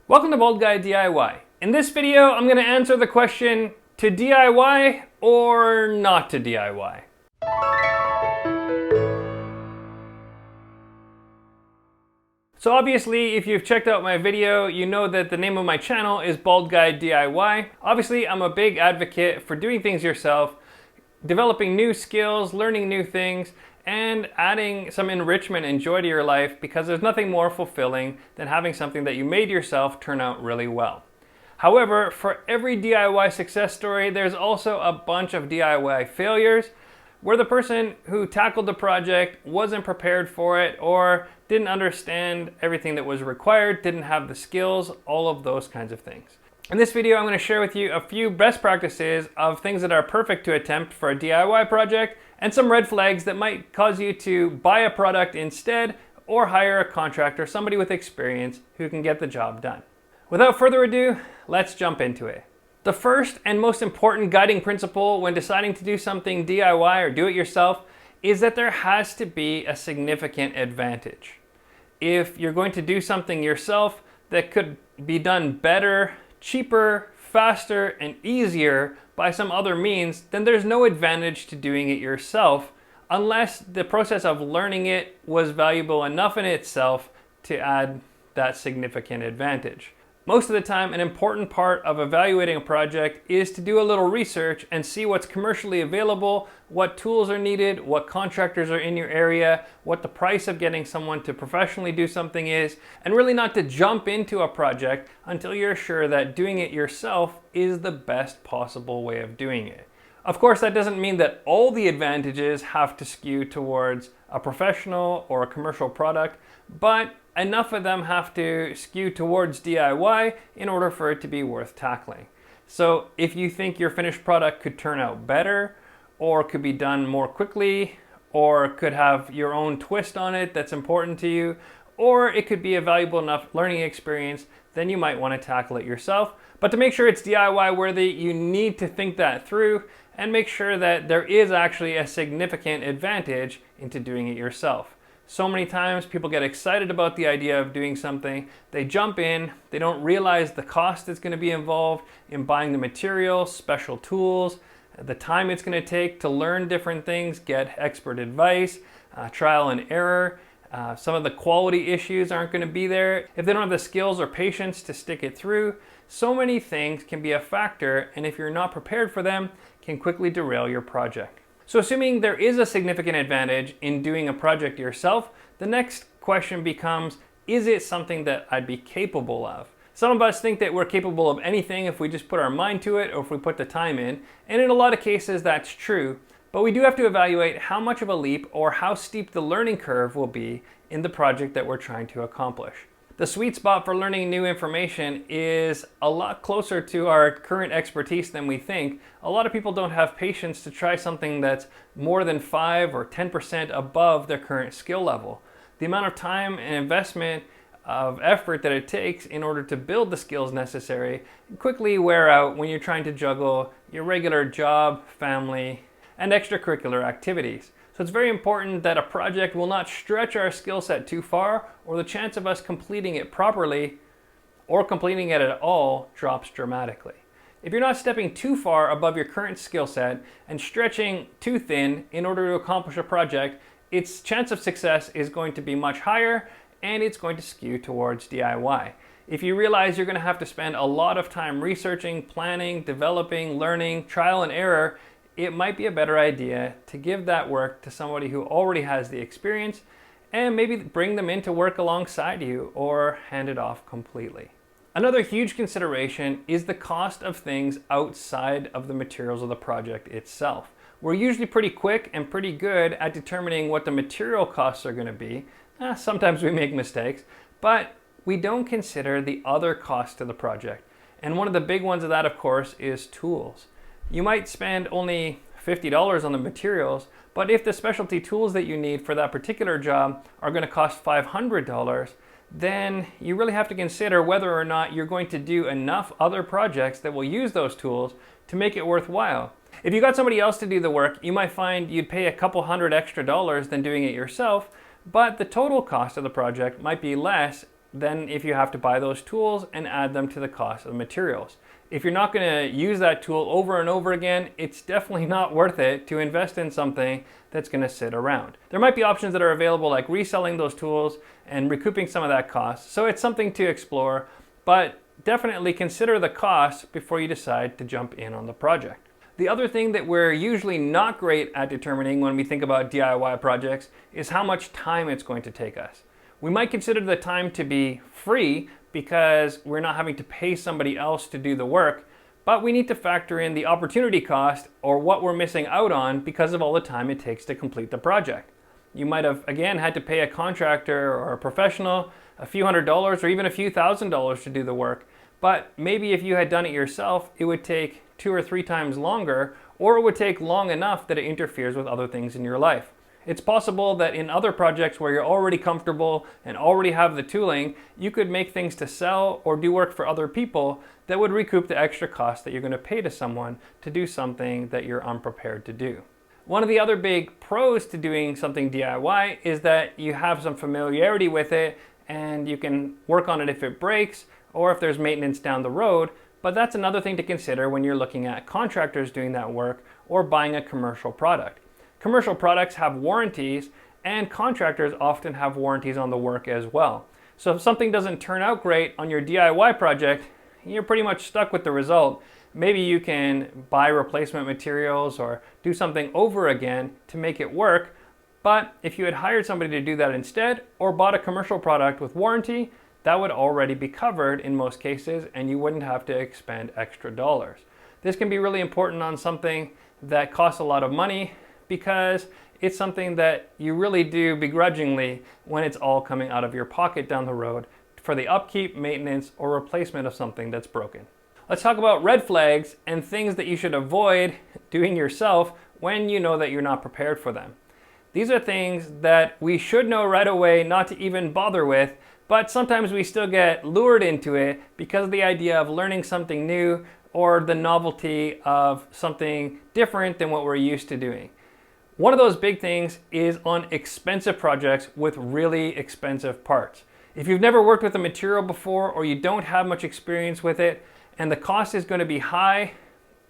Welcome to Bald Guy DIY. In this video, I'm going to answer the question, to DIY or not to DIY? So obviously, if you've checked out my video, you know that the name of my channel is Bald Guy DIY. Obviously, I'm a big advocate for doing things yourself, developing new skills, learning new things, and adding some enrichment and joy to your life, because there's nothing more fulfilling than having something that you made yourself turn out really well. However, for every DIY success story, there's also a bunch of DIY failures where the person who tackled the project wasn't prepared for it or didn't understand everything that was required, didn't have the skills, all of those kinds of things. In this video, I'm going to share with you a few best practices of things that are perfect to attempt for a DIY project and some red flags that might cause you to buy a product instead or hire a contractor, somebody with experience who can get the job done. Without further ado, let's jump into it. The first and most important guiding principle when deciding to do something DIY or do it yourself is that there has to be a significant advantage. If you're going to do something yourself that could be done better, cheaper, faster, and easier by some other means, then there's no advantage to doing it yourself unless the process of learning it was valuable enough in itself to add that significant advantage. Most of the time, an important part of evaluating a project is to do a little research and see what's commercially available, what tools are needed, what contractors are in your area, what the price of getting someone to professionally do something is, and really not to jump into a project until you're sure that doing it yourself is the best possible way of doing it. Of course, that doesn't mean that all the advantages have to skew towards a professional or a commercial product, but enough of them have to skew towards DIY in order for it to be worth tackling. So if you think your finished product could turn out better, or could be done more quickly, or could have your own twist on it that's important to you, or it could be a valuable enough learning experience, then you might want to tackle it yourself. But to make sure it's DIY worthy, you need to think that through and make sure that there is actually a significant advantage into doing it yourself. So many times people get excited about the idea of doing something, they jump in, they don't realize the cost that's going to be involved in buying the material, special tools, the time it's going to take to learn different things, get expert advice, trial and error. Some of the quality issues aren't going to be there. If they don't have the skills or patience to stick it through, so many things can be a factor, and if you're not prepared for them, can quickly derail your project. So assuming there is a significant advantage in doing a project yourself, the next question becomes, is it something that I'd be capable of? Some of us think that we're capable of anything if we just put our mind to it or if we put the time in, and in a lot of cases that's true, but we do have to evaluate how much of a leap or how steep the learning curve will be in the project that we're trying to accomplish. The sweet spot for learning new information is a lot closer to our current expertise than we think. A lot of people don't have patience to try something that's more than 5 or 10% above their current skill level. The amount of time and investment of effort that it takes in order to build the skills necessary quickly wear out when you're trying to juggle your regular job, family, and extracurricular activities. So it's very important that a project will not stretch our skill set too far, or the chance of us completing it properly or completing it at all drops dramatically. If you're not stepping too far above your current skill set and stretching too thin in order to accomplish a project, its chance of success is going to be much higher and it's going to skew towards DIY. If you realize you're going to have to spend a lot of time researching, planning, developing, learning, trial and error, it might be a better idea to give that work to somebody who already has the experience and maybe bring them in to work alongside you or hand it off completely. Another huge consideration is the cost of things outside of the materials of the project itself. We're usually pretty quick and pretty good at determining what the material costs are going to be. Sometimes we make mistakes, but we don't consider the other costs to the project. And one of the big ones of that, of course, is tools. You might spend only $50 on the materials, but if the specialty tools that you need for that particular job are going to cost $500, then you really have to consider whether or not you're going to do enough other projects that will use those tools to make it worthwhile. If you got somebody else to do the work, you might find you'd pay a couple $100 extra than doing it yourself, but the total cost of the project might be less than if you have to buy those tools and add them to the cost of the materials. If you're not going to use that tool over and over again, it's definitely not worth it to invest in something that's going to sit around. There might be options that are available like reselling those tools and recouping some of that cost. So it's something to explore, but definitely consider the cost before you decide to jump in on the project. The other thing that we're usually not great at determining when we think about DIY projects is how much time it's going to take us. We might consider the time to be free because we're not having to pay somebody else to do the work, but we need to factor in the opportunity cost or what we're missing out on because of all the time it takes to complete the project. You might have, again, had to pay a contractor or a professional a few $100s or even a few $1,000s to do the work, but maybe if you had done it yourself, it would take 2 or 3 times longer, or it would take long enough that it interferes with other things in your life. It's possible that in other projects where you're already comfortable and already have the tooling, you could make things to sell or do work for other people that would recoup the extra cost that you're going to pay to someone to do something that you're unprepared to do. One of the other big pros to doing something DIY is that you have some familiarity with it and you can work on it if it breaks or if there's maintenance down the road, but that's another thing to consider when you're looking at contractors doing that work or buying a commercial product. Commercial products have warranties, and contractors often have warranties on the work as well. So if something doesn't turn out great on your DIY project, you're pretty much stuck with the result. Maybe you can buy replacement materials or do something over again to make it work, but if you had hired somebody to do that instead or bought a commercial product with warranty, that would already be covered in most cases and you wouldn't have to expend extra dollars. This can be really important on something that costs a lot of money, because it's something that you really do begrudgingly when it's all coming out of your pocket down the road for the upkeep, maintenance, or replacement of something that's broken. Let's talk about red flags and things that you should avoid doing yourself when you know that you're not prepared for them. These are things that we should know right away not to even bother with, but sometimes we still get lured into it because of the idea of learning something new or the novelty of something different than what we're used to doing. One of those big things is on expensive projects with really expensive parts. If you've never worked with a material before or you don't have much experience with it and the cost is going to be high,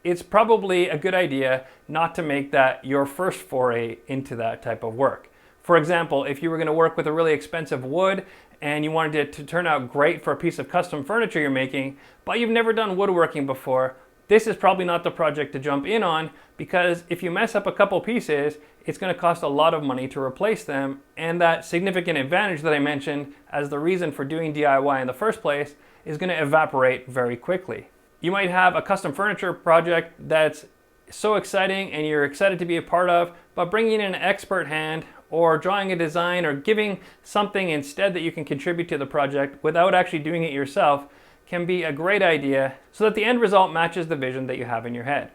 it's probably a good idea not to make that your first foray into that type of work. For example, if you were going to work with a really expensive wood and you wanted it to turn out great for a piece of custom furniture you're making, but you've never done woodworking before, this is probably not the project to jump in on, because if you mess up a couple pieces, it's going to cost a lot of money to replace them, and that significant advantage that I mentioned as the reason for doing DIY in the first place is going to evaporate very quickly. You might have a custom furniture project that's so exciting and you're excited to be a part of, but bringing in an expert hand or drawing a design or giving something instead that you can contribute to the project without actually doing it yourself can be a great idea so that the end result matches the vision that you have in your head.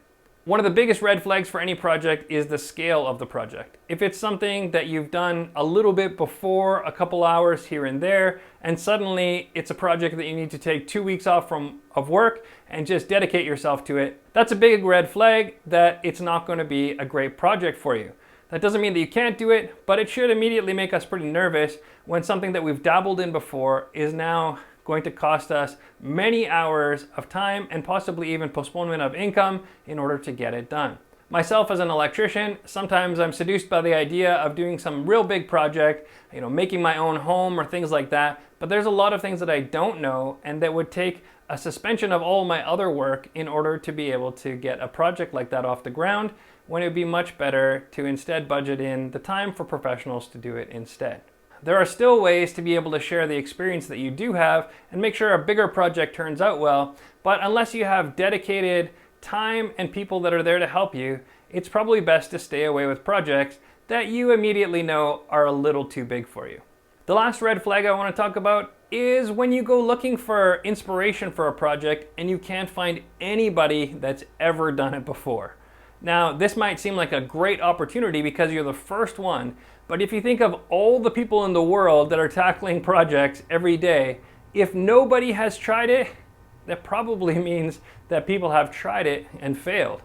One of the biggest red flags for any project is the scale of the project. If it's something that you've done a little bit before, a couple hours here and there, and suddenly it's a project that you need to take 2 weeks off of work and just dedicate yourself to it, that's a big red flag that it's not going to be a great project for you. That doesn't mean that you can't do it, but it should immediately make us pretty nervous when something that we've dabbled in before is now going to cost us many hours of time and possibly even postponement of income in order to get it done. Myself as an electrician, sometimes I'm seduced by the idea of doing some real big project, making my own home or things like that, but there's a lot of things that I don't know and that would take a suspension of all my other work in order to be able to get a project like that off the ground, when it would be much better to instead budget in the time for professionals to do it instead. There are still ways to be able to share the experience that you do have and make sure a bigger project turns out well, but unless you have dedicated time and people that are there to help you, it's probably best to stay away with projects that you immediately know are a little too big for you. The last red flag I want to talk about is when you go looking for inspiration for a project and you can't find anybody that's ever done it before. Now, this might seem like a great opportunity because you're the first one, but if you think of all the people in the world that are tackling projects every day, if nobody has tried it, that probably means that people have tried it and failed.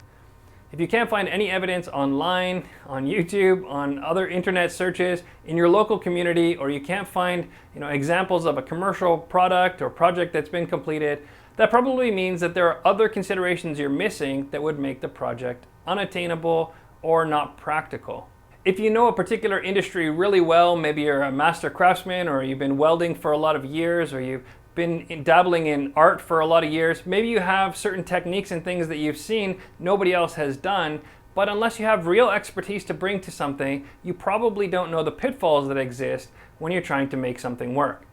If you can't find any evidence online, on YouTube, on other internet searches, in your local community, or you can't find examples of a commercial product or project that's been completed, that probably means that there are other considerations you're missing that would make the project unattainable or not practical. If you know a particular industry really well, maybe you're a master craftsman, or you've been welding for a lot of years, or you've been dabbling in art for a lot of years, maybe you have certain techniques and things that you've seen nobody else has done, but unless you have real expertise to bring to something, you probably don't know the pitfalls that exist when you're trying to make something work.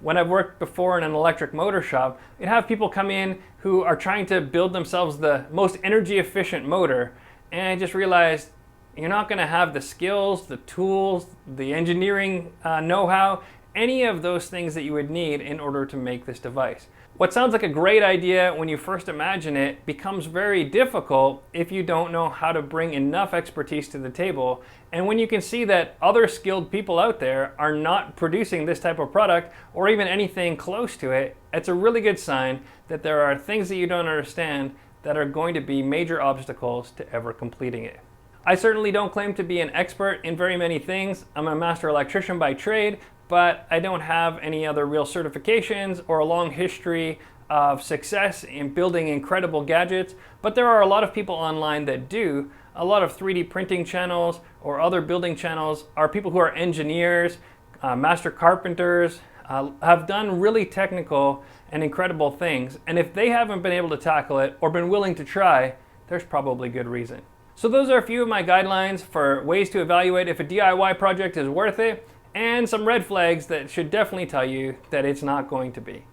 When I've worked before in an electric motor shop, you'd have people come in who are trying to build themselves the most energy efficient motor, and I just realized you're not going to have the skills, the tools, the engineering know-how, any of those things that you would need in order to make this device. What sounds like a great idea when you first imagine it becomes very difficult if you don't know how to bring enough expertise to the table. And when you can see that other skilled people out there are not producing this type of product or even anything close to it, it's a really good sign that there are things that you don't understand that are going to be major obstacles to ever completing it. I certainly don't claim to be an expert in very many things. I'm a master electrician by trade, but I don't have any other real certifications or a long history of success in building incredible gadgets. But there are a lot of people online that do. A lot of 3D printing channels or other building channels are people who are engineers, master carpenters, have done really technical and incredible things. And if they haven't been able to tackle it or been willing to try, there's probably good reason. So those are a few of my guidelines for ways to evaluate if a DIY project is worth it, and some red flags that should definitely tell you that it's not going to be.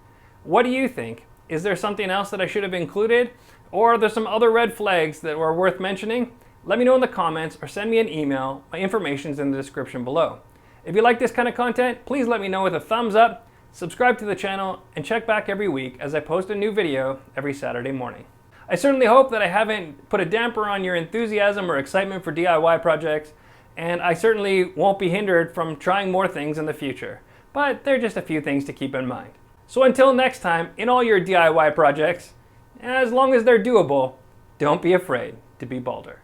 What do you think? Is there something else that I should have included? Or are there some other red flags that were worth mentioning? Let me know in the comments or send me an email. My information's in the description below. If you like this kind of content, please let me know with a thumbs up, subscribe to the channel, and check back every week as I post a new video every Saturday morning. I certainly hope that I haven't put a damper on your enthusiasm or excitement for DIY projects, and I certainly won't be hindered from trying more things in the future. But there are just a few things to keep in mind. So until next time, in all your DIY projects, as long as they're doable, don't be afraid to be bolder.